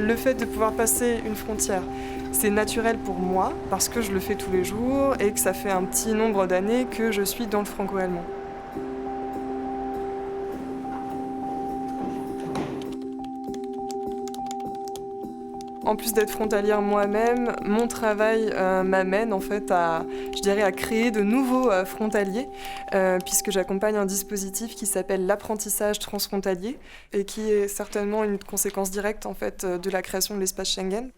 Le fait de pouvoir passer une frontière, c'est naturel pour moi parce que je le fais tous les jours et que ça fait un petit nombre d'années que je suis dans le franco-allemand. En plus d'être frontalière moi-même, mon travail m'amène en fait à créer de nouveaux frontaliers, puisque j'accompagne un dispositif qui s'appelle l'apprentissage transfrontalier et qui est certainement une conséquence directe en fait de la création de l'espace Schengen.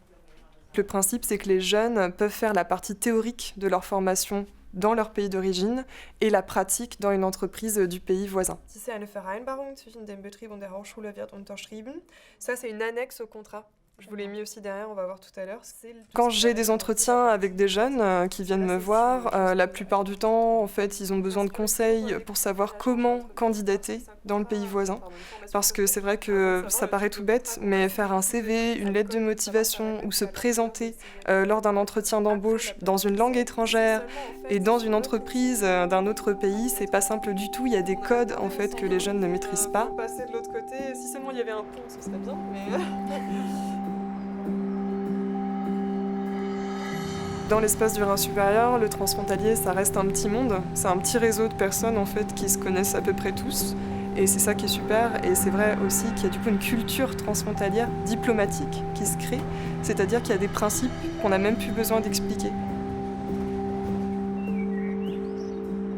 Le principe, c'est que les jeunes peuvent faire la partie théorique de leur formation dans leur pays d'origine et la pratique dans une entreprise du pays voisin. Si c'est une Vereinbarung zwischen dem Betrieb und der Hochschule wird unterschrieben, ça c'est une annexe au contrat. Je vous l'ai mis aussi derrière, on va voir tout à l'heure. Quand j'ai des entretiens avec des jeunes qui viennent me voir, la plupart du temps, en fait, ils ont besoin de conseils pour savoir comment candidater dans le pays voisin. Parce que c'est vrai que ça paraît tout bête, mais faire un CV, une lettre de motivation ou se présenter lors d'un entretien d'embauche dans une langue étrangère et dans une entreprise d'un autre pays, c'est pas simple du tout. Il y a des codes en fait que les jeunes ne maîtrisent pas. Passer de l'autre côté, si seulement il y avait un pont, ce serait bien, mais... Dans l'espace du Rhin supérieur, le transfrontalier, ça reste un petit monde. C'est un petit réseau de personnes en fait qui se connaissent à peu près tous. Et c'est ça qui est super. Et c'est vrai aussi qu'il y a du coup une culture transfrontalière diplomatique qui se crée. C'est-à-dire qu'il y a des principes qu'on n'a même plus besoin d'expliquer.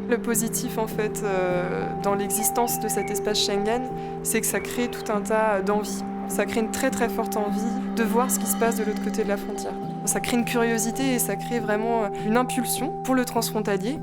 Le positif en fait dans l'existence de cet espace Schengen, c'est que ça crée tout un tas d'envies. Ça crée une très très forte envie de voir ce qui se passe de l'autre côté de la frontière. Ça crée une curiosité et ça crée vraiment une impulsion pour le transfrontalier.